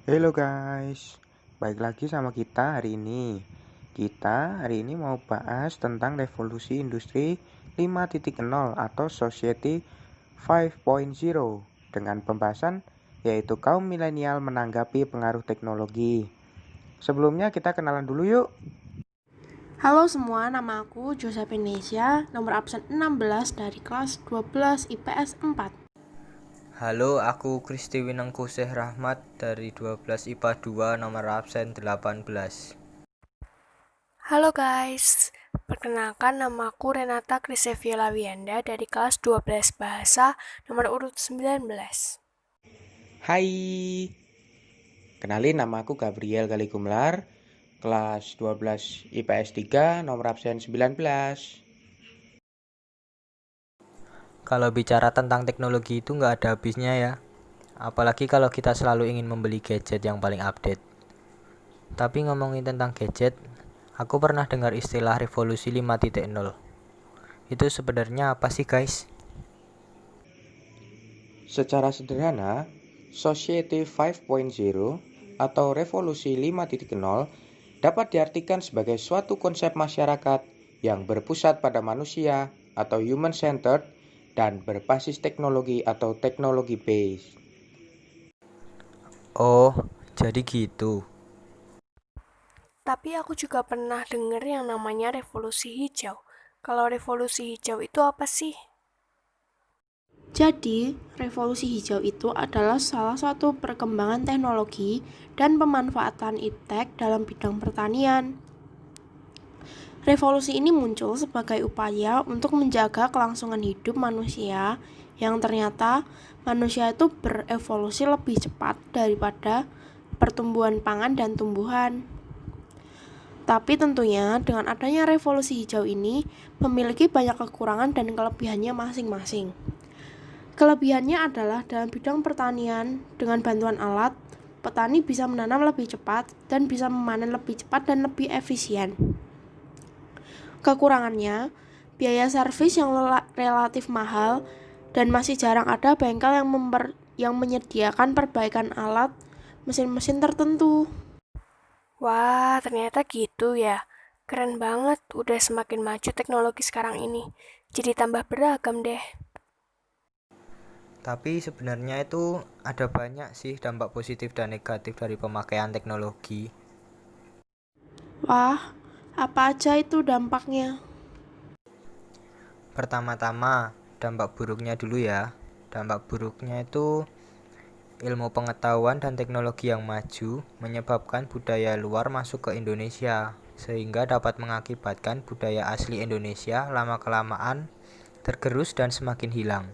Halo guys, balik lagi sama kita hari ini. Kita hari ini mau bahas tentang revolusi industri 5.0 atau Society 5.0 dengan pembahasan yaitu kaum milenial menanggapi pengaruh teknologi. Sebelumnya kita kenalan dulu yuk. Halo semua, nama aku Josephinesia, nomor absen 16 dari kelas 12 IPS 4. Halo, aku Kristi Winengkusih Rahmat dari 12 IPA 2 nomor absen 18. Halo guys, perkenalkan nama aku Renata Krisevia Lawienda dari kelas 12 Bahasa nomor urut 19. Hai, kenalin nama aku Gabriel Galigumlar, kelas 12 IPS 3 nomor absen 19. Kalau bicara tentang teknologi itu nggak ada habisnya ya. Apalagi kalau kita selalu ingin membeli gadget yang paling update. Tapi ngomongin tentang gadget, aku pernah dengar istilah revolusi 5.0. Itu sebenarnya apa sih guys? Secara sederhana, Society 5.0 atau Revolusi 5.0 dapat diartikan sebagai suatu konsep masyarakat yang berpusat pada manusia atau human-centered dan berbasis teknologi atau teknologi based. Oh, jadi gitu. Tapi aku juga pernah dengar yang namanya revolusi hijau. Kalau revolusi hijau itu apa sih? Jadi, revolusi hijau itu adalah salah satu perkembangan teknologi dan pemanfaatan iptek dalam bidang pertanian. Revolusi ini muncul sebagai upaya untuk menjaga kelangsungan hidup manusia yang ternyata manusia itu berevolusi lebih cepat daripada pertumbuhan pangan dan tumbuhan. Tapi tentunya dengan adanya revolusi hijau ini memiliki banyak kekurangan dan kelebihannya masing-masing. Kelebihannya adalah dalam bidang pertanian, dengan bantuan alat, petani bisa menanam lebih cepat dan bisa memanen lebih cepat dan lebih efisien. Kekurangannya, biaya servis yang relatif mahal dan masih jarang ada bengkel yang menyediakan perbaikan alat mesin-mesin tertentu. Wah, ternyata gitu ya. Keren banget, udah semakin maju teknologi sekarang ini. Jadi tambah beragam deh. Tapi sebenarnya itu ada banyak sih dampak positif dan negatif dari pemakaian teknologi. Wah, apa aja itu dampaknya? Pertama-tama, dampak buruknya dulu ya. Dampak buruknya itu ilmu pengetahuan dan teknologi yang maju menyebabkan budaya luar masuk ke Indonesia, sehingga dapat mengakibatkan budaya asli Indonesia lama-kelamaan tergerus dan semakin hilang.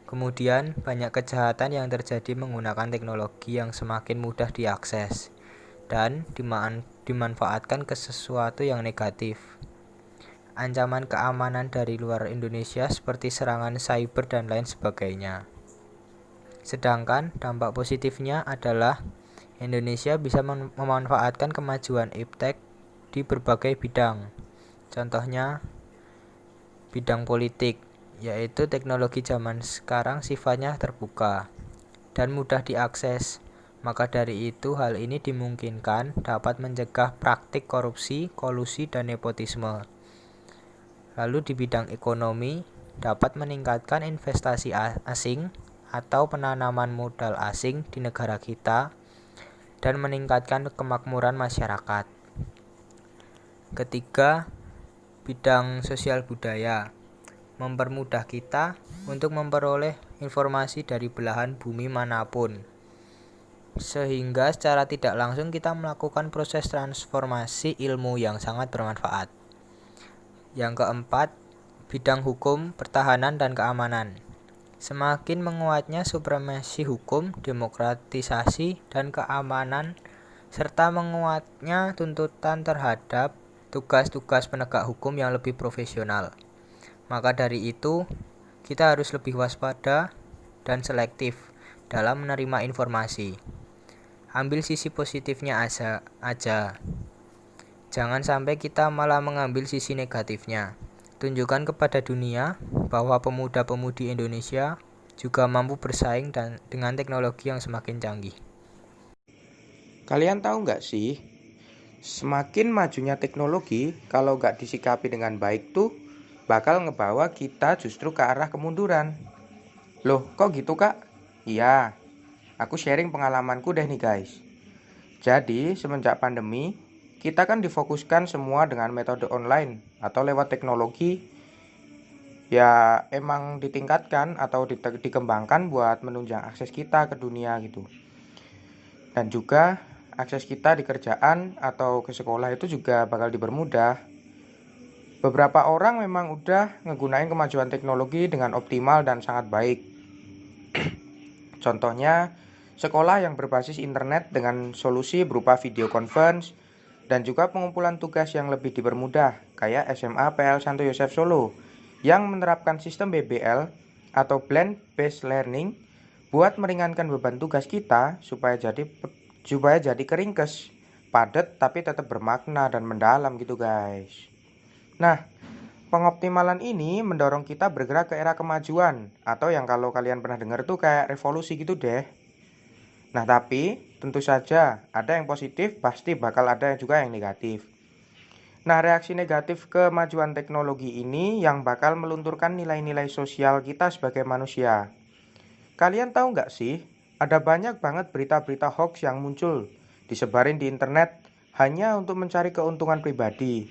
Kemudian, banyak kejahatan yang terjadi menggunakan teknologi yang semakin mudah diakses dan dimanfaatkan ke sesuatu yang negatif. Ancaman keamanan dari luar Indonesia seperti serangan cyber dan lain sebagainya. Sedangkan dampak positifnya adalah Indonesia bisa memanfaatkan kemajuan iptek di berbagai bidang. Contohnya bidang politik, yaitu teknologi zaman sekarang sifatnya terbuka dan mudah diakses. Maka dari itu hal ini dimungkinkan dapat mencegah praktik korupsi, kolusi, dan nepotisme. Lalu di bidang ekonomi dapat meningkatkan investasi asing atau penanaman modal asing di negara kita dan meningkatkan kemakmuran masyarakat. Ketiga, bidang sosial budaya mempermudah kita untuk memperoleh informasi dari belahan bumi manapun, sehingga secara tidak langsung kita melakukan proses transformasi ilmu yang sangat bermanfaat. Yang keempat, bidang hukum, pertahanan, dan keamanan. Semakin menguatnya supremasi hukum, demokratisasi, dan keamanan, serta menguatnya tuntutan terhadap tugas-tugas penegak hukum yang lebih profesional. Maka dari itu, kita harus lebih waspada dan selektif dalam menerima informasi. Ambil sisi positifnya aja. Jangan sampai kita malah mengambil sisi negatifnya. Tunjukkan kepada dunia bahwa pemuda-pemudi Indonesia juga mampu bersaing dengan teknologi yang semakin canggih. Kalian tahu nggak sih, semakin majunya teknologi, kalau nggak disikapi dengan baik tuh, bakal ngebawa kita justru ke arah kemunduran. Loh, kok gitu kak? Iya, aku sharing pengalamanku deh nih guys. Jadi, semenjak pandemi, kita kan difokuskan semua dengan metode online atau lewat teknologi ya emang ditingkatkan atau dikembangkan buat menunjang akses kita ke dunia gitu. Dan juga akses kita di kerjaan atau ke sekolah itu juga bakal dipermudah. Beberapa orang memang udah ngegunain kemajuan teknologi dengan optimal dan sangat baik. Contohnya, sekolah yang berbasis internet dengan solusi berupa video conference dan juga pengumpulan tugas yang lebih dipermudah, kayak SMA PL Santo Yosef Solo yang menerapkan sistem BBL atau Blend Based Learning buat meringankan beban tugas kita supaya jadi keringkes, padat tapi tetap bermakna dan mendalam gitu guys. Nah, pengoptimalan ini mendorong kita bergerak ke era kemajuan atau yang kalau kalian pernah dengar tuh kayak revolusi gitu deh. Nah, tapi tentu saja ada yang positif, pasti bakal ada juga yang negatif. Nah, reaksi negatif kemajuan teknologi ini yang bakal melunturkan nilai-nilai sosial kita sebagai manusia. Kalian tahu nggak sih, ada banyak banget berita-berita hoax yang muncul, disebarin di internet hanya untuk mencari keuntungan pribadi.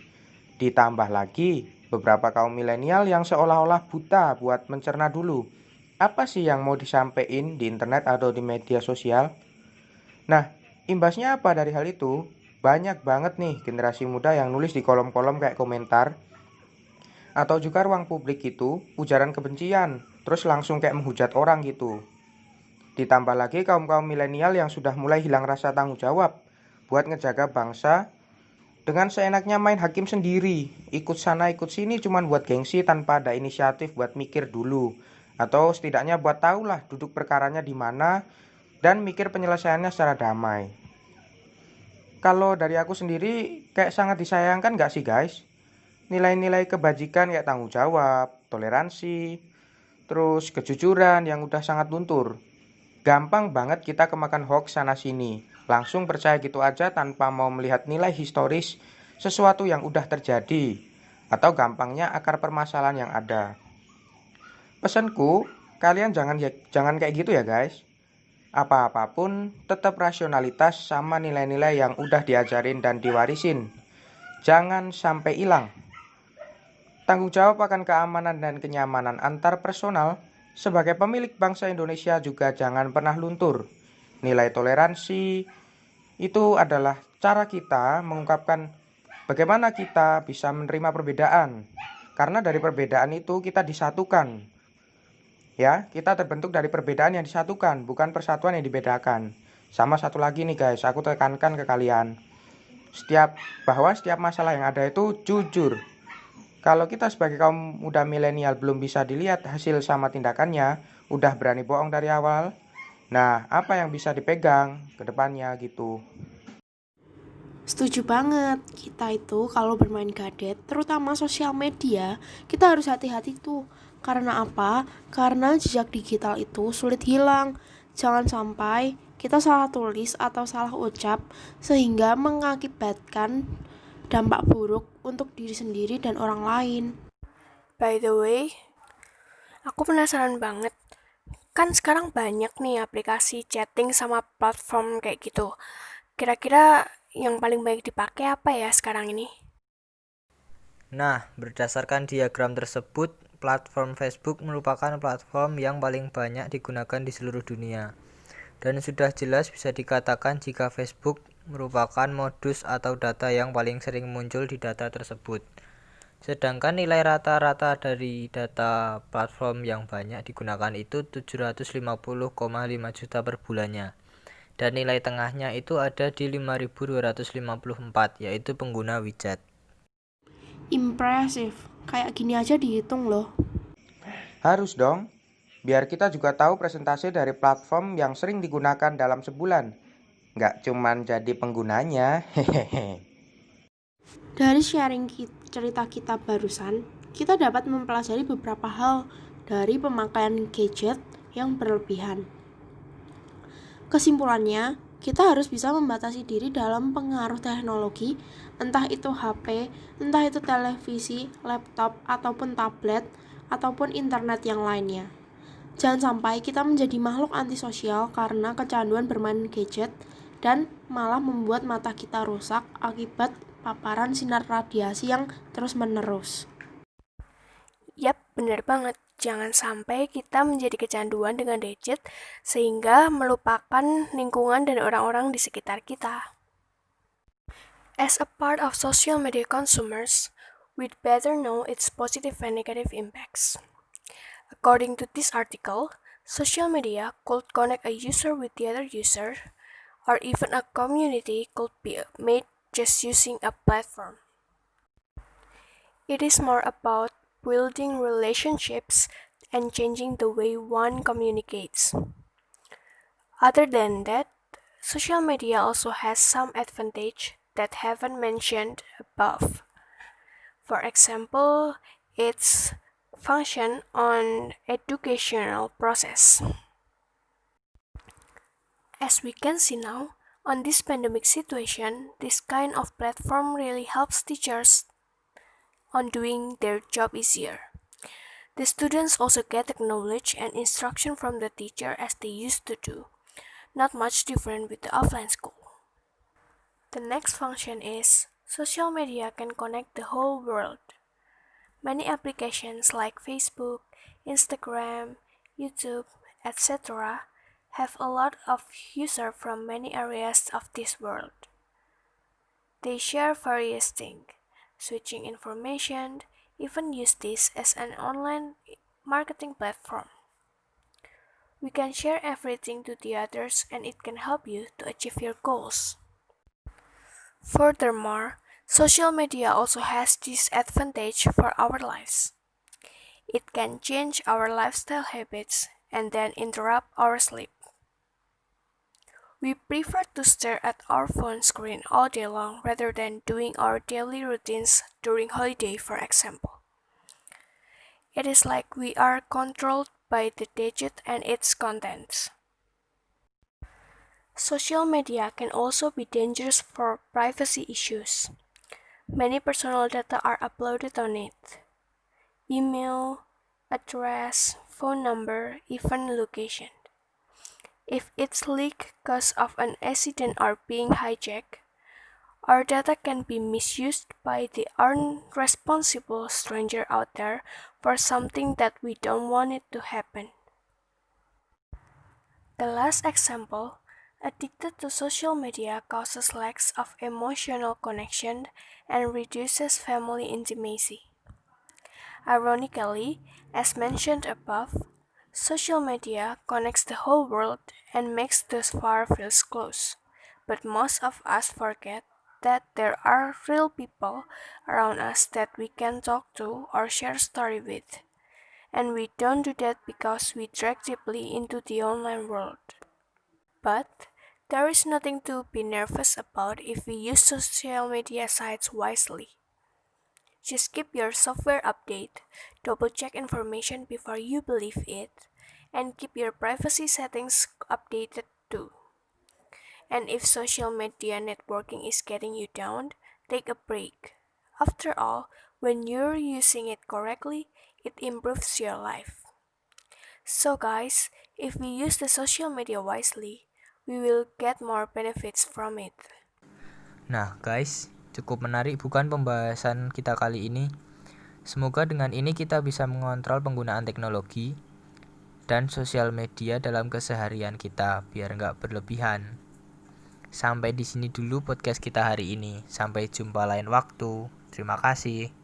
Ditambah lagi, beberapa kaum milenial yang seolah-olah buta buat mencerna dulu. Apa sih yang mau disampaikan di internet atau di media sosial? Nah, imbasnya apa dari hal itu? Banyak banget nih generasi muda yang nulis di kolom-kolom kayak komentar atau juga ruang publik itu ujaran kebencian, terus langsung kayak menghujat orang gitu. Ditambah lagi kaum-kaum milenial yang sudah mulai hilang rasa tanggung jawab buat ngejaga bangsa dengan seenaknya main hakim sendiri, ikut sana ikut sini cuman buat gengsi tanpa ada inisiatif buat mikir dulu. Atau setidaknya buat tahulah duduk perkaranya di mana dan mikir penyelesaiannya secara damai. Kalau dari aku sendiri kayak sangat disayangkan gak sih guys? Nilai-nilai kebajikan kayak tanggung jawab, toleransi, terus kejujuran yang udah sangat luntur. Gampang banget kita kemakan hoax sana sini. Langsung percaya gitu aja tanpa mau melihat nilai historis sesuatu yang udah terjadi. Atau gampangnya akar permasalahan yang ada. Pesanku, kalian jangan kayak gitu ya guys. Apa-apapun tetap rasionalitas sama nilai-nilai yang udah diajarin dan diwarisin. Jangan sampai hilang. Tanggung jawab akan keamanan dan kenyamanan antar personal sebagai pemilik bangsa Indonesia juga jangan pernah luntur. Nilai toleransi itu adalah cara kita mengungkapkan bagaimana kita bisa menerima perbedaan. Karena dari perbedaan itu kita disatukan. Ya, kita terbentuk dari perbedaan yang disatukan, bukan persatuan yang dibedakan. Sama satu lagi nih guys, aku tekankan ke kalian. Bahwa setiap masalah yang ada itu jujur. Kalau kita sebagai kaum muda milenial belum bisa dilihat hasil sama tindakannya, udah berani bohong dari awal. Nah, apa yang bisa dipegang ke depannya gitu. Setuju banget, kita itu kalau bermain gadget, terutama sosial media, kita harus hati-hati tuh. Karena apa? Karena jejak digital itu sulit hilang. Jangan sampai kita salah tulis atau salah ucap sehingga mengakibatkan dampak buruk untuk diri sendiri dan orang lain. By the way, aku penasaran banget. Kan sekarang banyak nih aplikasi chatting sama platform kayak gitu. Kira-kira yang paling baik dipakai apa ya sekarang ini? Nah, berdasarkan diagram tersebut, platform Facebook merupakan platform yang paling banyak digunakan di seluruh dunia. Dan sudah jelas bisa dikatakan jika Facebook merupakan modus atau data yang paling sering muncul di data tersebut. Sedangkan nilai rata-rata dari data platform yang banyak digunakan itu 750,5 juta per bulannya. Dan nilai tengahnya itu ada di 5.254, yaitu pengguna WeChat. Impresif, kayak gini aja dihitung loh. Harus dong, biar kita juga tahu presentase dari platform yang sering digunakan dalam sebulan. Nggak cuman jadi penggunanya, hehehe. Dari sharing cerita kita barusan, kita dapat mempelajari beberapa hal dari pemakaian gadget yang berlebihan. Kesimpulannya, Kita harus bisa membatasi diri dalam pengaruh teknologi, entah itu HP, entah itu televisi, laptop, ataupun tablet, ataupun internet yang lainnya. Jangan sampai kita menjadi makhluk antisosial karena kecanduan bermain gadget dan malah membuat mata kita rusak akibat paparan sinar radiasi yang terus-menerus. Yap, benar banget. Jangan sampai kita menjadi kecanduan dengan gadget sehingga melupakan lingkungan dan orang-orang di sekitar kita. As a part of social media consumers, we'd better know its positive and negative impacts. According to this article, social media could connect a user with the other user, or even a community could be made just using a platform. It is more about building relationships and changing the way one communicates. Other than that, social media also has some advantage that haven't mentioned above. For example, its function on educational process. As we can see now, on this pandemic situation, this kind of platform really helps teachers on doing their job easier. The students also get the knowledge and instruction from the teacher as they used to do, not much different with the offline school. The next function is social media can connect the whole world. Many applications like Facebook, Instagram, YouTube, etc. have a lot of users from many areas of this world. They share various things, switching information, even use this as an online marketing platform. We can share everything to the others and it can help you to achieve your goals. Furthermore, social media also has this advantage for our lives. It can change our lifestyle habits and then interrupt our sleep. We prefer to stare at our phone screen all day long rather than doing our daily routines during holiday, for example. It is like we are controlled by the gadget and its contents. Social media can also be dangerous for privacy issues. Many personal data are uploaded on it. Email, address, phone number, even location. If it's leaked because of an accident or being hijacked, our data can be misused by the irresponsible stranger out there for something that we don't want it to happen. The last example, addicted to social media causes lacks of emotional connection and reduces family intimacy. Ironically, as mentioned above, social media connects the whole world and makes those far feels close. But most of us forget that there are real people around us that we can talk to or share story with. And we don't do that because we drag deeply into the online world. But there is nothing to be nervous about if we use social media sites wisely. Just keep your software update, double check information before you believe it, and keep your privacy settings updated too. And if social media networking is getting you down, take a break. After all, when you're using it correctly, it improves your life. So guys, if we use the social media wisely, we will get more benefits from it. Nah guys, cukup menarik bukan pembahasan kita kali ini? Semoga dengan ini kita bisa mengontrol penggunaan teknologi dan sosial media dalam keseharian kita biar nggak berlebihan. Sampai di sini dulu podcast kita hari ini. Sampai jumpa lain waktu. Terima kasih.